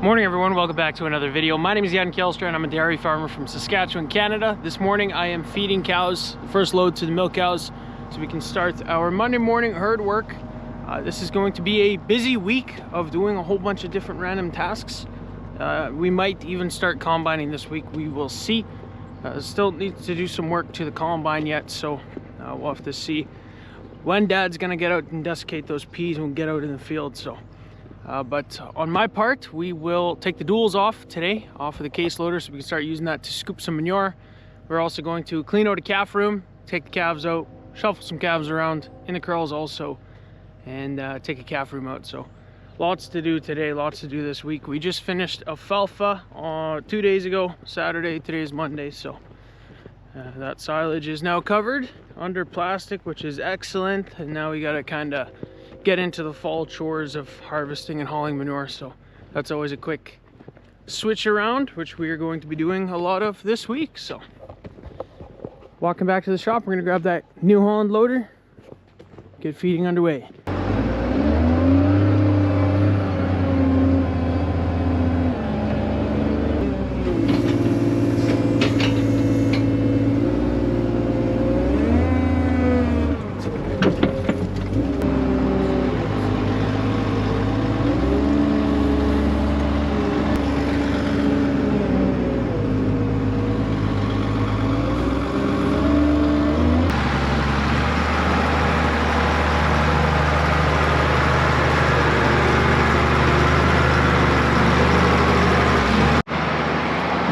Morning everyone, welcome back to another video. My name is Jan Kjellstra and I'm a dairy farmer from Saskatchewan, Canada. This morning I am feeding cows, the first load to the milk cows, so we can start our Monday morning herd work. This is going to be a busy week of doing a whole bunch of different random tasks. We might even start combining this week, we will see. Still need to do some work to the combine yet, so we'll have to see when Dad's gonna get out and desiccate those peas and get out in the field. So. But on my part, we will take the duals off today, off of the case loader, so we can start using that to scoop some manure. We're also going to clean out a calf room, take the calves out, shuffle some calves around in the corrals also, and take a calf room out. So lots to do today, lots to do this week. We just finished alfalfa 2 days ago, Saturday. Today is Monday, so that silage is now covered under plastic, which is excellent. And now we gotta kind of get into the fall chores of harvesting and hauling manure, so that's always a quick switch around, which we are going to be doing a lot of this week. So walking back to the shop, we're gonna grab that New Holland loader, get feeding underway.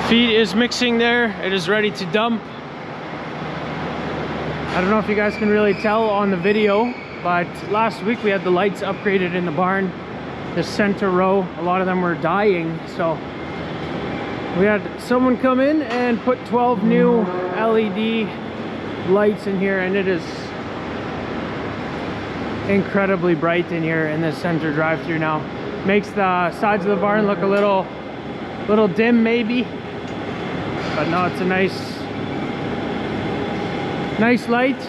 Feed is mixing there, it is ready to dump. I don't know if you guys can really tell on the video, but last week we had the lights upgraded in the barn. The center row, a lot of them were dying, so we had someone come in and put 12 new LED lights in here, and it is incredibly bright in here in this center drive-through now. Makes the sides of the barn look a little dim maybe. But no, it's a nice light.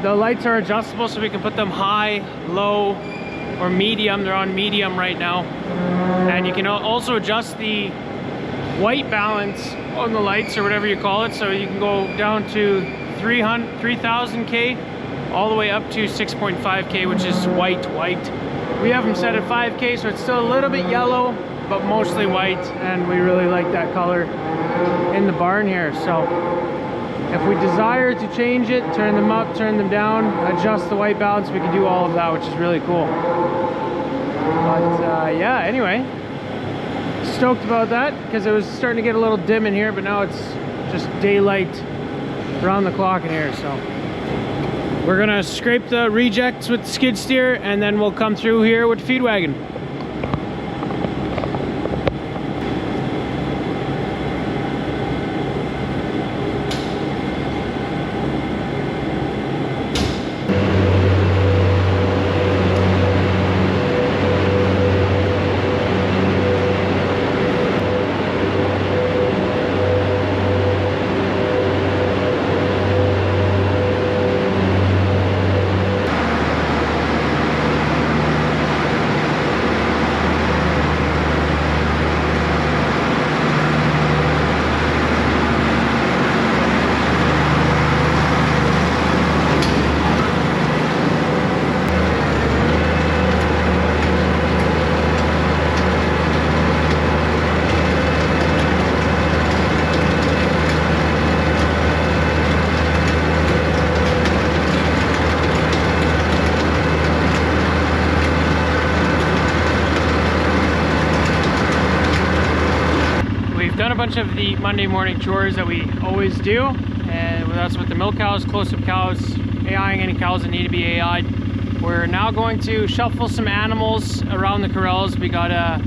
The lights are adjustable, so we can put them high, low, or medium. They're on medium right now. And you can also adjust the white balance on the lights, or whatever you call it. So you can go down to 3000K, all the way up to 6.5K, which is white. We have them set at 5K, so it's still a little bit yellow, but mostly white, and we really like that color in the barn here. So if we desire to change it, turn them up, turn them down, adjust the white balance, we can do all of that, which is really cool. But yeah, anyway, stoked about that, because it was starting to get a little dim in here, but now it's just daylight around the clock in here. So we're gonna scrape the rejects with the skid steer, and then we'll come through here with the feed wagon. Done a bunch of the Monday morning chores that we always do, and that's with the milk cows, close-up cows, AIing any cows that need to be AI'd. We're now going to shuffle some animals around the corrals. We gotta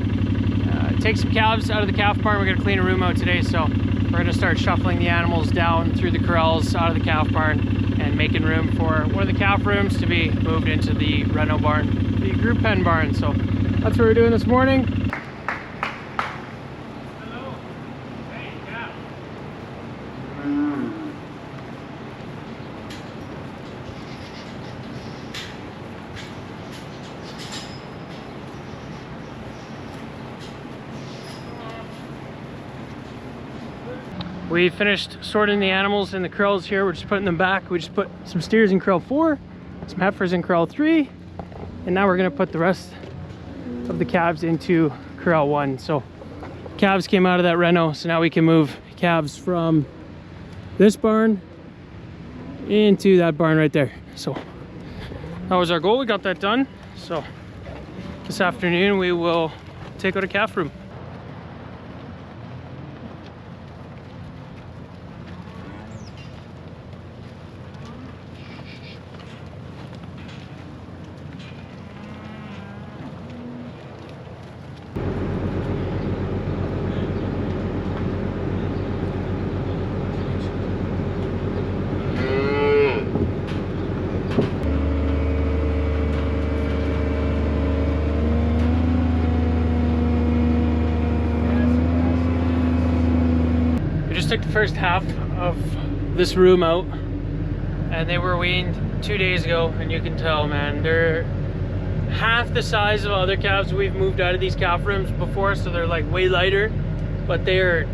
take some calves out of the calf barn. We're gonna clean a room out today, so we're gonna start shuffling the animals down through the corrals out of the calf barn and making room for one of the calf rooms to be moved into the reno barn, the group pen barn. So that's what we're doing this morning. We finished sorting the animals in the corrals here. We're just putting them back. We just put some steers in corral 4, some heifers in corral 3, and now we're gonna put the rest of the calves into corral 1. So calves came out of that reno, so now we can move calves from this barn into that barn right there. So that was our goal. We got that done. So this afternoon we will take out a calf room. Took the first half of this room out, and they were weaned 2 days ago, and you can tell, man, they're half the size of other calves we've moved out of these calf rooms before, so they're like way lighter, but they're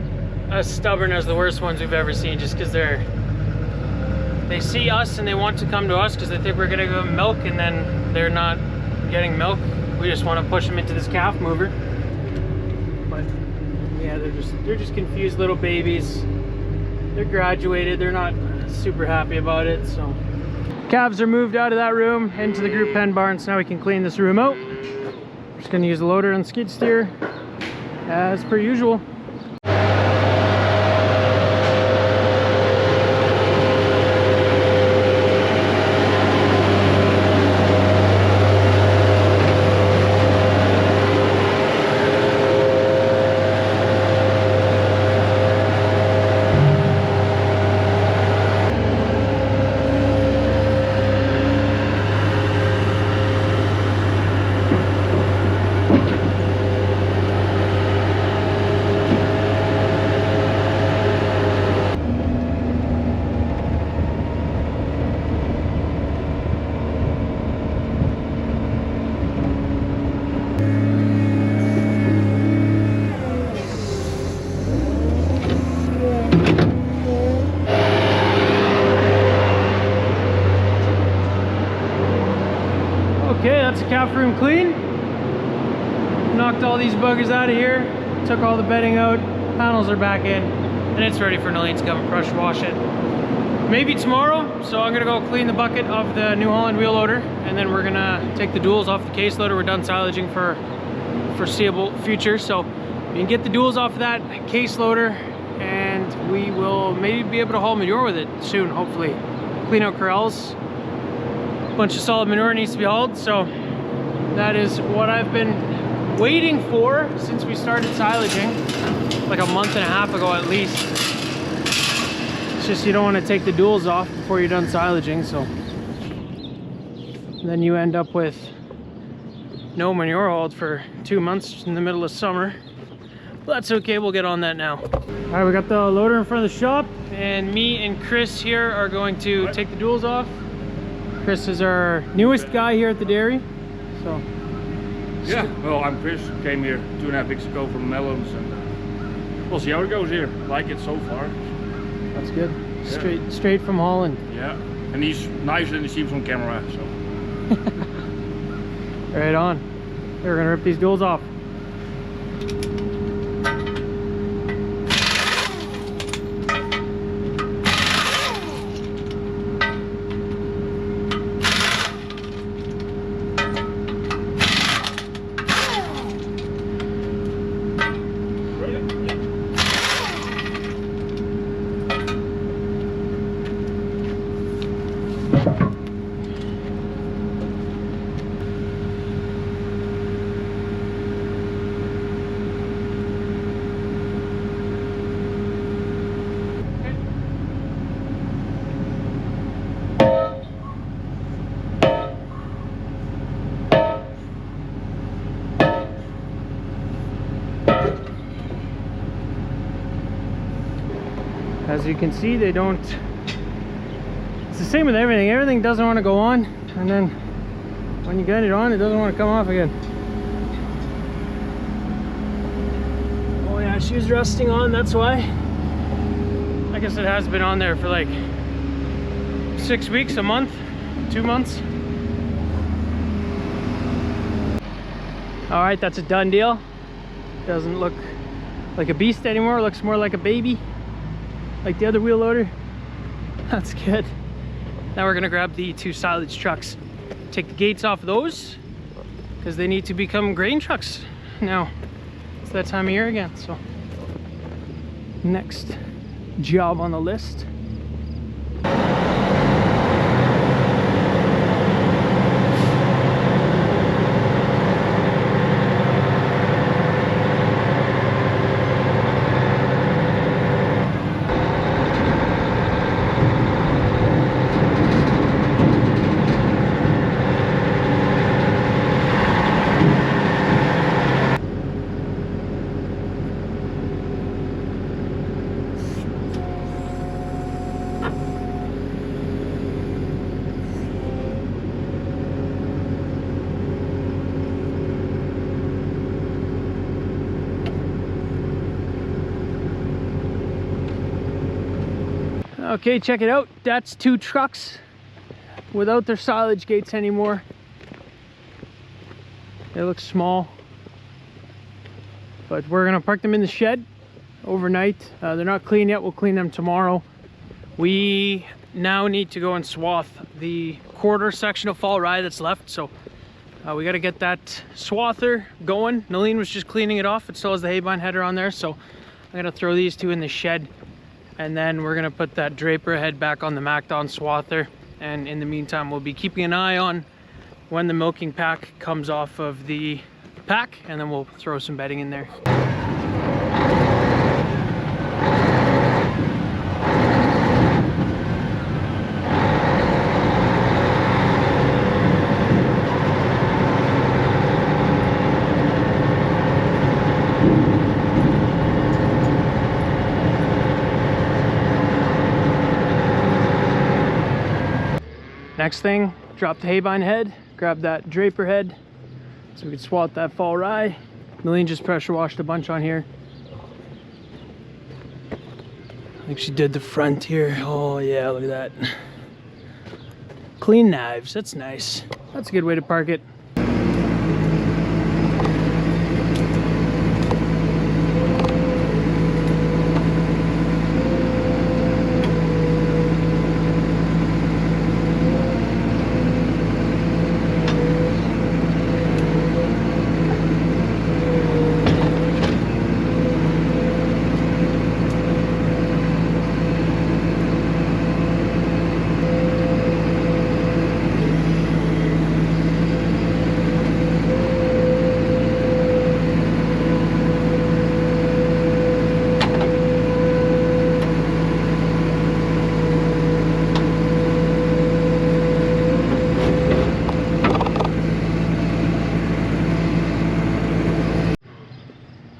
as stubborn as the worst ones we've ever seen, just because they see us and they want to come to us because they think we're gonna give them milk, and then they're not getting milk. We just want to push them into this calf mover. But yeah, they're just confused little babies. They're graduated, they're not super happy about it. So calves are moved out of that room into the group pen barn, so now we can clean this room out. We're just gonna use the loader and skid steer as per usual. Okay, that's the calf room clean. Knocked all these buggers out of here, took all the bedding out, panels are back in, and it's ready for Neline to come and pressure wash it. Maybe tomorrow, so I'm gonna go clean the bucket of the New Holland wheel loader, and then we're gonna take the duals off the case loader. We're done silaging for foreseeable future, so we can get the duals off of that case loader, and we will maybe be able to haul manure with it soon, hopefully. Clean out corrals. Bunch of solid manure needs to be hauled, so that is what I've been waiting for since we started silaging, like a month and a half ago at least. It's just you don't want to take the duals off before you're done silaging, so then you end up with no manure hauled for 2 months in the middle of summer. But that's okay, we'll get on that now. All right, we got the loader in front of the shop, and me and Chris here are going to take the duals off. Chris is our newest guy here at the dairy, so. Yeah, well, I'm Chris, came here 2.5 weeks ago from Melons, and we'll see how it goes here. Like it so far. That's good. Yeah. Straight from Holland. Yeah, and he's nicer than he seems on camera, so. Right on. We're gonna rip these duals off. As you can see, they don't, it's the same with everything. Everything doesn't want to go on, and then when you get it on, it doesn't want to come off again. Oh yeah, she was rusting on, that's why. I guess it has been on there for like 6 weeks, a month, 2 months. All right, that's a done deal. Doesn't look like a beast anymore. It looks more like a baby, like the other wheel loader. That's good. Now we're gonna grab the 2 silage trucks, take the gates off of those because they need to become grain trucks now. It's that time of year again. So next job on the list. Okay, check it out. That's 2 trucks without their silage gates anymore. They look small, but we're gonna park them in the shed overnight. They're not clean yet. We'll clean them tomorrow. We now need to go and swath the quarter section of fall rye that's left. So we got to get that swather going. Neline was just cleaning it off. It still has the hay bind header on there. So I'm gonna throw these 2 in the shed. And then we're gonna put that draper head back on the MacDon swather. And in the meantime, we'll be keeping an eye on when the milking pack comes off of the pack, and then we'll throw some bedding in there. Next thing, drop the hay bind head, grab that draper head so we can swat that fall rye. Neline just pressure washed a bunch on here. I think she did the front here. Oh yeah, look at that. Clean knives, that's nice. That's a good way to park it.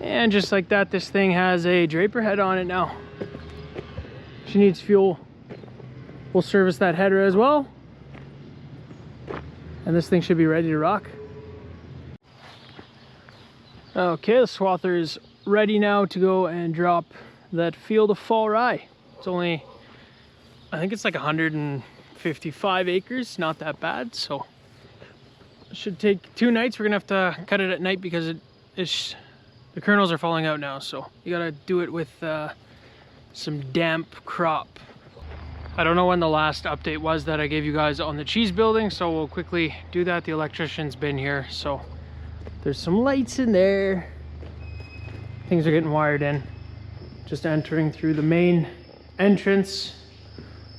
And just like that, this thing has a draper head on it now. She needs fuel. We'll service that header as well. And this thing should be ready to rock. Okay, the swather is ready now to go and drop that field of fall rye. It's only, I think it's like 155 acres, not that bad. So it should take 2 nights. We're gonna have to cut it at night because the kernels are falling out now, so you gotta do it with some damp crop. I don't know when the last update was that I gave you guys on the cheese building, so we'll quickly do that. The electrician's been here, so there's some lights in there. Things are getting wired in. Just entering through the main entrance.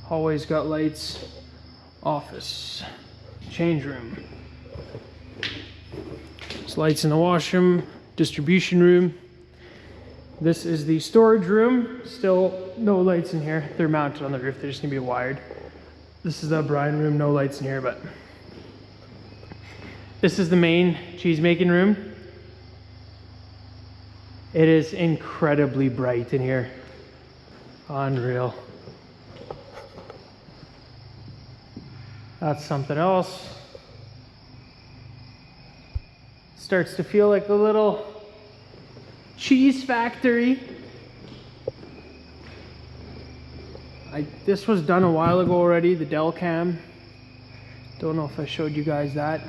Hallway's got lights. Office. Change room. There's lights in the washroom. Distribution room. This is the storage room. Still no lights in here. They're mounted on the roof. They're just gonna be wired. This is the brine room. No lights in here, but this is the main cheese making room. It is incredibly bright in here. Unreal. That's something else. Starts to feel like a little cheese factory. This was done a while ago already, the Del Cam. Don't know if I showed you guys that.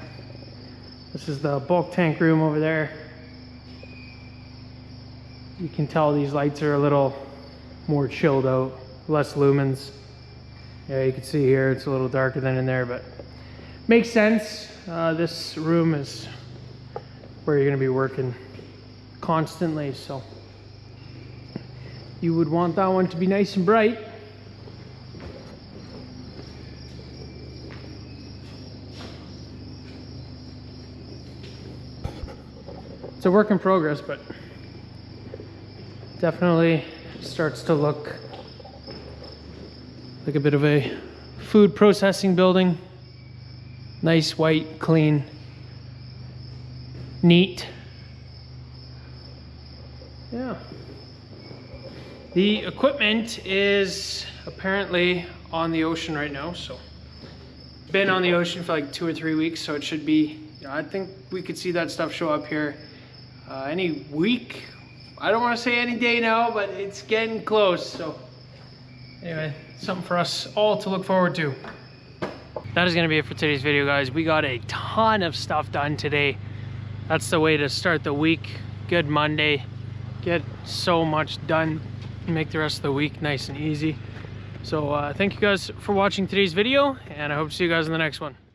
This is the bulk tank room over there. You can tell these lights are a little more chilled out, less lumens. Yeah, you can see here it's a little darker than in there, but makes sense. This room is where you're going to be working constantly, so you would want that one to be nice and bright. It's a work in progress, but definitely starts to look like a bit of a food processing building. Nice, white, clean, neat. Yeah. The equipment is apparently on the ocean right now, so been on the ocean for like 2 or 3 weeks, so it should be, you know, I think we could see that stuff show up here any week. I don't want to say any day now, but it's getting close. So anyway, something for us all to look forward to. That is going to be it for today's video, guys. We got a ton of stuff done today. That's the way to start the week. Good Monday. Get so much done. Make the rest of the week nice and easy. So thank you guys for watching today's video, and I hope to see you guys in the next one.